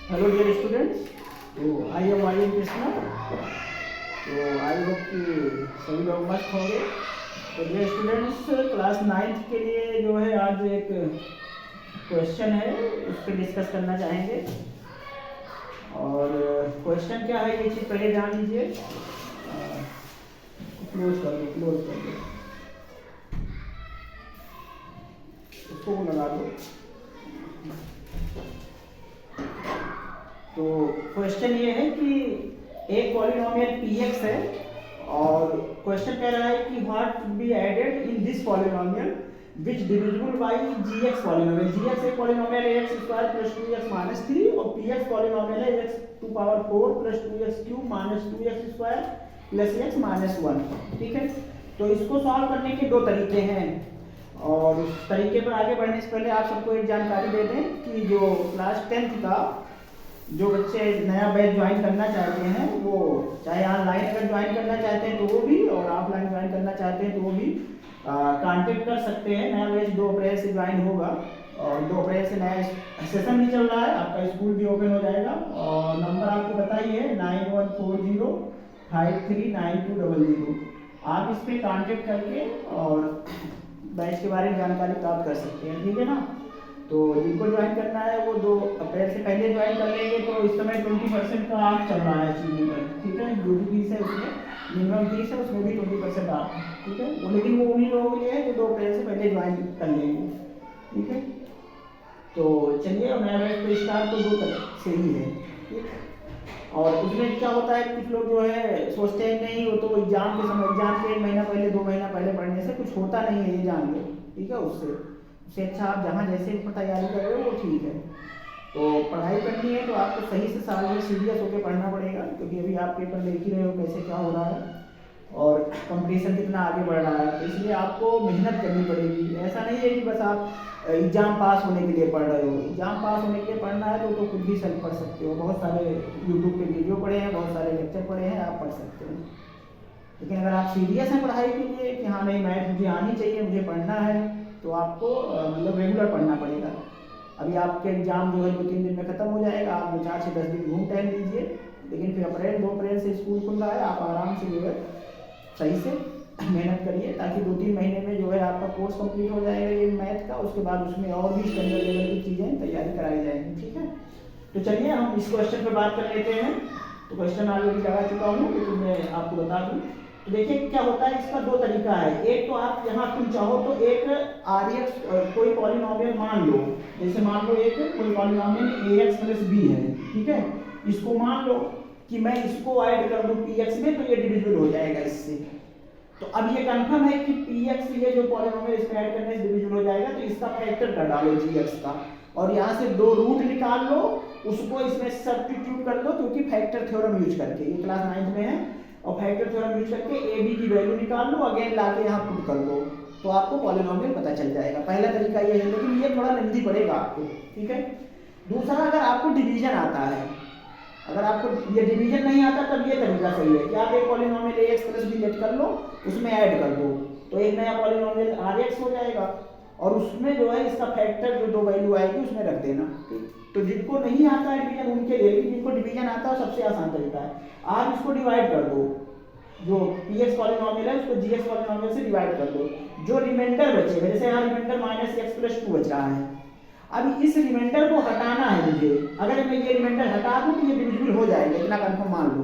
Hello dear students, तो I am Y Krishna. तो I hope कि सभी लोग मस्त होंगे। तो डियर स्टूडेंट्स, क्लास 9th के लिए जो है आज एक क्वेश्चन है, उस पर डिस्कस करना चाहेंगे। और क्वेश्चन क्या है ये चीज़ पहले जान लीजिए। क्लोज कर दो, उसको लगा दो। तो क्वेश्चन ये है कि एक पॉलिनोमियल px है और क्वेश्चन कह रहा है कि what be added in this polynomial which divisible by gx polynomial. gx एक पॉलिनोमियल है x square plus 2x minus 3 और px पॉलिनोमियल है x to power 4 plus 2x cube minus 2x square plus x minus 1। ठीक है, तो इसको solve करने के दो तरीके हैं और उस तरीके पर आगे बढ़ने से पहले आप सबको एक जानकारी दे दें कि जो क्लास 10th का जो बच्चे नया बैच ज्वाइन करना चाहते हैं वो चाहे ऑनलाइन अगर ज्वाइन करना चाहते हैं तो वो भी, और ऑफलाइन ज्वाइन करना चाहते हैं तो वो भी कांटेक्ट कर सकते हैं। नया बैच 2 अप्रैल से ज्वाइन होगा और 2 अप्रैल से नया सेशन भी चल रहा है, आपका स्कूल भी ओपन हो जाएगा। और नंबर आपको बताइए 9140539200। आप इस पर कांटेक्ट करके और बैच के बारे में जानकारी प्राप्त कर सकते हैं। ठीक है ना, तो जिनको ज्वाइन करना है वो 2 अप्रैल से पहले ज्वाइन कर लेंगे। तो इस समय 20% का ऑफ चल रहा है चीज़ों पर। ठीक है, जो भी फीस है उसमें मिनिमम फीस है उसमें भी 20% ऑफ है। ठीक है, वो लेकिन वो उन्हीं लोगों के लिए है जो 2 अप्रैल से पहले ज्वाइन कर लेंगे। ठीक है, तो चलिए और नया बैच तो स्टार्ट तो 2 तारीख से ही है। ठीक है, और उसमें क्या होता है, कुछ लोग जो है सोचते हैं नहीं वो तो एग्जाम के समय, एग्जाम के 1 महीना पहले 2 महीना पहले पढ़ने से कुछ होता नहीं है, ये जान लो। ठीक है, उससे अच्छा आप जहाँ जैसे तैयारी कर रहे हो वो ठीक है। तो पढ़ाई करनी है तो आपको सही से साल में सीरियस होकर पढ़ना पड़ेगा, क्योंकि अभी आप पेपर देख ही रहे हो कैसे क्या हो रहा है और कंपटीशन कितना आगे बढ़ रहा है। तो इसलिए आपको मेहनत करनी पड़ेगी। ऐसा नहीं है कि बस आप एग्ज़ाम पास होने के लिए पढ़ रहे हो। एग्ज़ाम पास होने के लिए पढ़ना है तो खुद भी सेल्फ पढ़ सकते हो। बहुत सारे यूट्यूब पे वीडियो पढ़े हैं, बहुत सारे लेक्चर पढ़े हैं, आप पढ़ सकते हो। लेकिन अगर आप सीरियस हैं पढ़ाई के लिए कि हाँ नहीं मैथ मुझे आनी चाहिए, मुझे पढ़ना है, तो आपको मतलब रेगुलर पढ़ना पड़ेगा। अभी आपके एग्जाम जो है 2-3 दिन में ख़त्म हो जाएगा, आप 4 से 10 दिन घूम टहल लीजिए। लेकिन फिर 2 अप्रैल से स्कूल खुल रहा है, आप आराम से जो है सही से मेहनत करिए ताकि 2-3 महीने में जो है आपका कोर्स कंप्लीट हो जाएगा ये मैथ का। उसके बाद उसमें और भी स्टैंडर्ड लेवल की चीज़ें तैयारी कराई जाएंगी। ठीक है, तो चलिए हम इस क्वेश्चन पर बात कर लेते हैं। तो क्वेश्चन ऑलरेडी लगा चुका हूँ लेकिन मैं आपको बता दूँ। तो देखिए क्या होता है, इसका 2 तरीका है। एक तो आप यहाँ तुम चाहो तो एक RX कोई पॉलिनोमियल मान लो, जैसे मान लो एक कोई पॉलिनोमियल AX प्लस B है। ठीक है, इसको मान लो कि मैं इसको ऐड कर दूं PX में तो ये डिविजिबल हो जाएगा इससे। तो अब ये कंफर्म है कि PX ये जो पॉलिनोमियल इसमें ऐड करने से डिविजिबल हो जाएगा। तो इसका फैक्टर कर डालो GX का और यहाँ से 2 रूट निकाल लो, उसको इसमें सब्स्टिट्यूट कर दो, क्योंकि फैक्टर थ्योरम यूज करके ये क्लास 9th में है। और फैक्टर थ्योरम यूज करके AB की वैल्यू निकाल लो, अगेन लाके यहाँ पुट कर दो, तो आपको पॉलिनोमियल पता चल जाएगा। पहला तरीका ये है, लेकिन ये थोड़ा लेंथी पड़ेगा आपको। ठीक है, दूसरा अगर आपको डिवीजन आता है, अगर आपको ये डिवीजन नहीं आता तब ये तरीका सही है कि आप एक polynomial AX plus B let कर लो, उसमें ऐड कर दो, तो एक नया पॉलिनोमियल RX हो जाएगा और उसमें जो है इसका फैक्टर जो 2 वैल्यू आएगी उसमें रख देना। ठीक, तो जिनको नहीं आता है डिवीजन उनके लिए, लेकिन जिनको डिवीजन आता है सबसे आसान तरीका है, आप इसको डिवाइड कर दो। जो PX पॉलिनोमियल है उसको GX पॉलिनोमियल से डिवाइड कर दो। जो रिमाइंडर बचेगा, जैसे यहाँ रिमाइंडर -x प्लस 2 बच रहा है, अब इस रिमाइंडर को हटाना है मुझे। अगर मैं ये रिमाइंडर हटा दूं तो ये डिविजिबल हो जाएगा, इतना कंफर्म मान लो।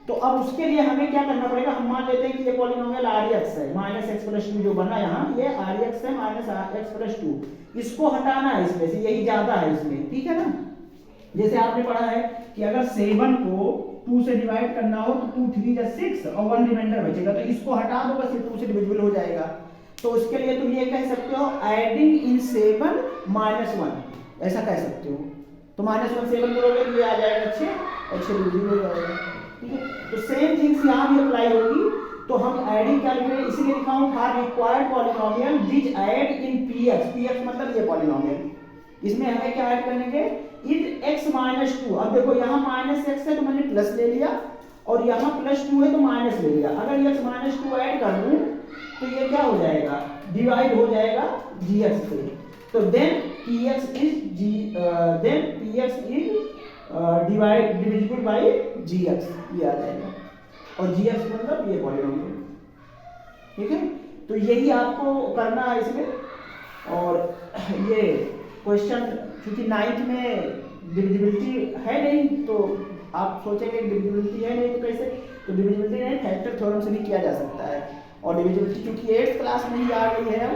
तो अब उसके लिए हमें क्या करना पड़ेगा, हम मान लेते हैं कि ये पॉलिनोमियल RX है, -x प्लस 2 जो बना यहाँ ये RX है -x प्लस 2, इसको हटाना है इसमें से, यही ज्यादा है इसमें। ठीक है ना, जैसे आपने पढ़ा है कि अगर 7 को 2 से डिवाइड करना हो तो 2 3 जा 6 और 1 रिमाइंडर बचेगा, तो इसको हटा दो बस, ये 2 से डिविजिबल हो जाएगा। तो उसके लिए तुम ये कह सकते हो एडिंग इन 7 -1, ऐसा कह सकते हो। तो -1 7 करोगे तो ये आ जाएगा 6 और 6 डिविजिबल हो जाएगा। ठीक है, तो सेम थिंग्स यहाँ भी अप्लाई होगी। तो हम एडिंग कैलकुलेट इसलिए लिखा हूँ for required polynomial which add in PX मतलब ये पॉलिनोमियल, इसमें हमें क्या ऐड करेंगे इज x माइनस 2। अब देखो यहाँ -x है तो मैंने प्लस ले लिया और यहाँ +2 है तो माइनस ले लिया। अगर x -2 ऐड कर दूं तो ये क्या हो जाएगा, डिवाइड हो जाएगा GX से। तो then PX is divisible by G X, ये आ जाएगा। और जी एक्स मतलब ये पॉलिनोमियल, ठीक है। तो यही आपको करना है इसमें। और ये क्वेश्चन क्योंकि 9th में डिविजिबिलिटी है नहीं, तो आप सोचेंगे डिविजिबिलिटी है नहीं तो कैसे, तो डिविजिबिलिटी नहीं, फैक्टर थ्योरम से भी किया जा सकता है। और डिविजिबिलिटी क्योंकि 8th क्लास में ही आ गई है,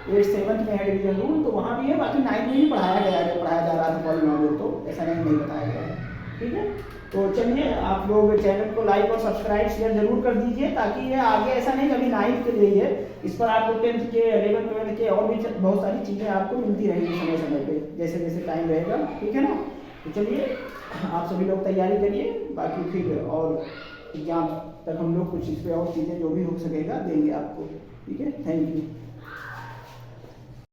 8th 7th में है डिवीजन रूल, तो वहाँ भी है, बाकी 9th में भी पढ़ाया गया है, पढ़ाया जा रहा था पॉलिनोमियल, तो ऐसा नहीं बताया गया है, ठीक है। तो चलिए आप लोग चैनल को लाइक और सब्सक्राइब शेयर जरूर कर दीजिए, ताकि ये आगे ऐसा नहीं कभी 9th के लिए है, इस पर आपको 10th के 11th 12th के और भी बहुत सारी चीज़ें आपको मिलती रहेंगी समय समय पे, जैसे जैसे टाइम रहेगा, ठीक है ना। तो चलिए आप सभी लोग तैयारी करिए, बाकी फिर और एग्जाम तक हम लोग कुछ इस पर और चीज़ें जो भी हो सकेगा देंगे आपको, ठीक है। Thank you.